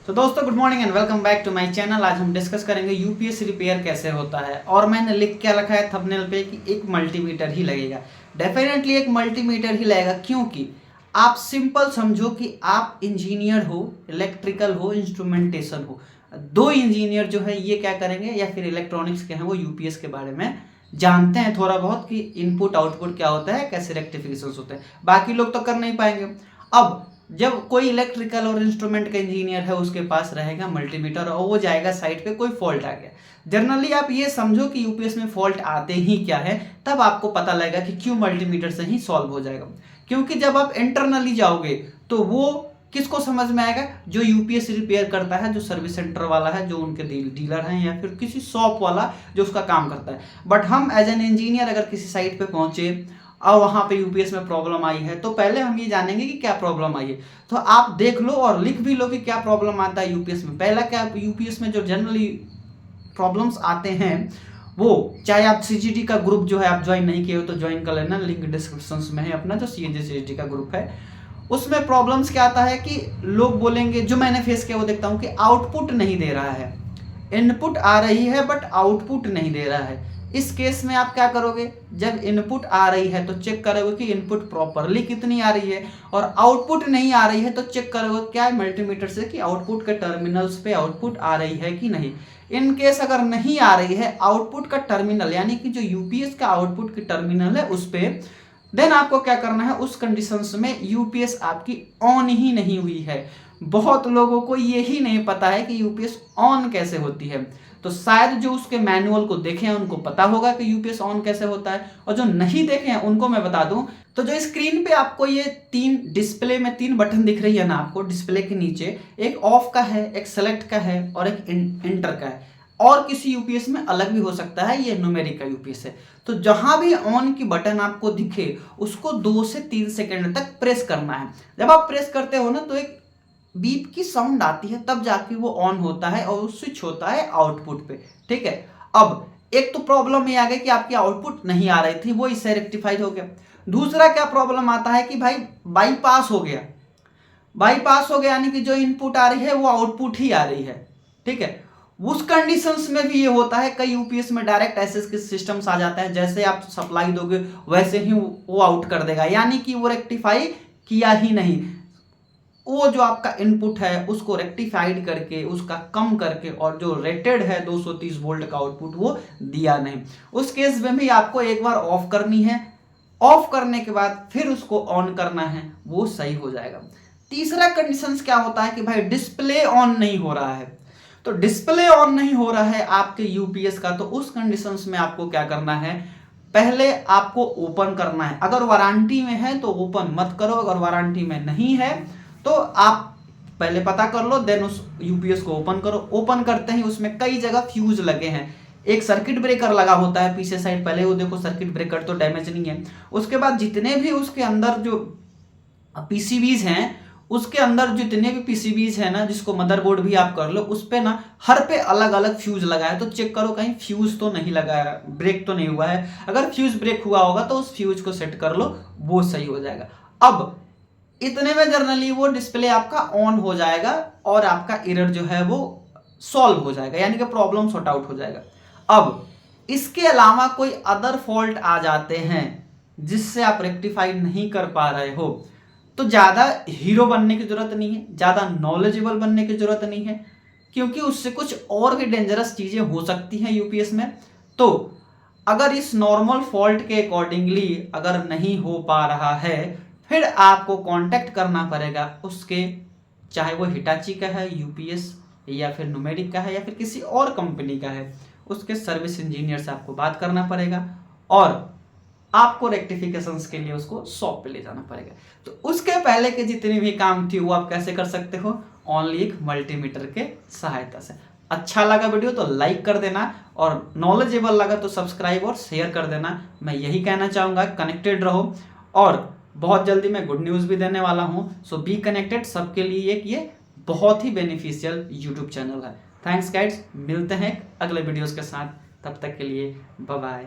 तो दोस्तों good morning and welcome back to my channel. आज हम डिस्कस करेंगे यूपीएस रिपेयर कैसे होता है। और मैंने लिख क्या रखा है थंबनेल पे कि एक मल्टीमीटर ही लगेगा। डेफिनेटली एक मल्टीमीटर ही लगेगा, क्योंकि आप सिंपल समझो कि आप इंजीनियर हो, इलेक्ट्रिकल हो, इंस्ट्रूमेंटेशन हो, दो इंजीनियर जो है ये क्या करेंगे, या फिर इलेक्ट्रॉनिक्स के हैं वो यूपीएस के बारे में जानते हैं थोड़ा बहुत कि इनपुट आउटपुट क्या होता है, कैसे रेक्टिफिकेशन होते हैं। बाकी लोग तो कर नहीं पाएंगे। अब जब कोई इलेक्ट्रिकल और इंस्ट्रूमेंट का इंजीनियर है उसके पास रहेगा मल्टीमीटर और वो जाएगा साइट पे, कोई फॉल्ट आ गया। जनरली आप ये समझो कि यूपीएस में फॉल्ट आते ही क्या है, तब आपको पता लगेगा कि क्यों मल्टीमीटर से ही सॉल्व हो जाएगा। क्योंकि जब आप इंटरनली जाओगे तो वो किसको समझ में आएगा, जो यूपीएस रिपेयर करता है, जो सर्विस सेंटर वाला है, जो उनके डीलर हैं, या फिर किसी शॉप वाला जो उसका काम करता है। बट हम एज एन इंजीनियर अगर किसी साइट पे पहुंचे और वहां पे यूपीएस में प्रॉब्लम आई है, तो पहले हम ये जानेंगे कि क्या प्रॉब्लम आई है। तो आप देख लो और लिख भी लो कि क्या प्रॉब्लम आता है यूपीएस में। पहला क्या, यूपीएस में जो जनरली प्रॉब्लम्स आते हैं वो, चाहे आप सीजीडी का ग्रुप जो है आप ज्वाइन नहीं किए हो तो ज्वाइन कर लेना, लिंक डिस्क्रिप्शन में है अपना जो सीजीडी का ग्रुप है। उसमें प्रॉब्लम्स क्या आता है कि लोग बोलेंगे, जो मैंने फेस किया वो देखता हूँ कि आउटपुट नहीं दे रहा है, इनपुट आ रही है बट आउटपुट नहीं दे रहा है। इस केस में आप क्या करोगे, जब इनपुट आ रही है तो चेक करोगे कि इनपुट प्रॉपरली कितनी आ रही है, और आउटपुट नहीं आ रही है तो चेक करोगे क्या है मल्टीमीटर से कि आउटपुट के टर्मिनल्स पे आउटपुट आ रही है कि नहीं। इन केस अगर नहीं आ रही है आउटपुट का टर्मिनल, यानी कि जो यूपीएस का आउटपुट की टर्मिनल है उस पे, देन आपको क्या करना है, उस कंडीशंस में यूपीएस आपकी ऑन ही नहीं हुई है। बहुत लोगों को ये ही नहीं पता है कि यूपीएस ऑन कैसे होती है। तो शायद जो उसके मैनुअल को देखे हैं उनको पता होगा कि यूपीएस ऑन कैसे होता है, और जो नहीं देखे हैं उनको मैं बता दूं तो जो स्क्रीन पे आपको ये तीन डिस्प्ले में तीन बटन दिख रही है ना आपको डिस्प्ले के नीचे, एक ऑफ का है, एक सेलेक्ट का है, और एक इंटर का है। और किसी यूपीएस में अलग भी हो सकता है, ये न्यूमेरिक का यूपीएस है। तो जहां भी ऑन की बटन आपको दिखे उसको 2 से 3 सेकंड तक प्रेस करना है। जब आप प्रेस करते हो ना तो एक बीप की साउंड आती है, तब जाके वो ऑन होता है और स्विच होता है आउटपुट पे। ठीक है। अब एक तो प्रॉब्लम ये आ गई कि आपकी आउटपुट नहीं आ रही थी, वो इससे रेक्टिफाइड हो गया। दूसरा क्या प्रॉब्लम आता है कि भाई बाईपास हो गया। बाईपास हो गया यानी कि जो इनपुट आ रही है वो आउटपुट ही आ रही है। ठीक है। उस कंडीशंस में भी ये होता है, कई यूपीएस में डायरेक्ट ऐसे सिस्टम्स आ जाते हैं, जैसे आप सप्लाई दोगे वैसे ही वो आउट कर देगा, यानी कि वो रेक्टिफाई किया ही नहीं। वो जो आपका इनपुट है उसको रेक्टिफाइड करके, उसका कम करके, और जो रेटेड है 230 वोल्ट का आउटपुट वो दिया नहीं। उस केस में भी आपको एक बार ऑफ करनी है, ऑफ करने के बाद फिर उसको ऑन करना है, वो सही हो जाएगा। तीसरा कंडीशंस क्या होता है कि भाई डिस्प्ले ऑन नहीं हो रहा है। तो डिस्प्ले ऑन नहीं हो रहा है आपके यूपीएस का, तो उस कंडीशंस में आपको क्या करना है, पहले आपको ओपन करना है। अगर वारंटी में है तो ओपन मत करो, अगर वारंटी में नहीं है तो आप पहले पता कर लो, देन उस यूपीएस को ओपन करो। ओपन करते ही उसमें कई जगह फ्यूज लगे हैं, एक सर्किट ब्रेकर लगा होता है पीछे साइड, पहले वो देखो सर्किट ब्रेकर तो डैमेज नहीं है। उसके बाद जितने भी उसके अंदर जो पीसीबीज हैं, उसके अंदर जितने भी पीसीबीज है ना, जिसको मदरबोर्ड भी आप कर लो, उस पे ना हर पे अलग अलग फ्यूज लगा है। तो चेक करो कहीं फ्यूज तो नहीं लगा है, ब्रेक तो नहीं हुआ है। अगर फ्यूज ब्रेक हुआ होगा तो उस फ्यूज को सेट कर लो, वो सही हो जाएगा। अब इतने में जनरली वो डिस्प्ले आपका ऑन हो जाएगा और आपका एरर जो है वो सॉल्व हो जाएगा, यानी कि प्रॉब्लम सॉर्ट आउट हो जाएगा। अब इसके अलावा कोई अदर फॉल्ट आ जाते हैं जिससे आप रेक्टिफाई नहीं कर पा रहे हो, तो ज्यादा हीरो बनने की जरूरत नहीं है, ज्यादा नॉलेजेबल बनने की जरूरत नहीं है, क्योंकि उससे कुछ और भी डेंजरस चीजें हो सकती हैं यूपीएस में। तो अगर इस नॉर्मल फॉल्ट के अकॉर्डिंगली अगर नहीं हो पा रहा है, फिर आपको कांटेक्ट करना पड़ेगा उसके, चाहे वो हिटाची का है यूपीएस, या फिर न्यूमेरिक का है, या फिर किसी और कंपनी का है, उसके सर्विस इंजीनियर से आपको बात करना पड़ेगा और आपको रेक्टिफिकेशंस के लिए उसको शॉप पे ले जाना पड़ेगा। तो उसके पहले के जितने भी काम थी वो आप कैसे कर सकते हो, ओनली एक मल्टीमीटर के सहायता से। अच्छा लगा वीडियो तो लाइक कर देना, और नॉलेजेबल लगा तो सब्सक्राइब और शेयर कर देना। मैं यही कहना चाहूँगा, कनेक्टेड रहो, और बहुत जल्दी मैं गुड न्यूज़ भी देने वाला हूँ। सो बी कनेक्टेड, सबके लिए एक ये बहुत ही बेनिफिशियल यूट्यूब चैनल है। थैंक्स गाइड्स, मिलते हैं अगले वीडियोज़ के साथ, तब तक के लिए बाय बाय।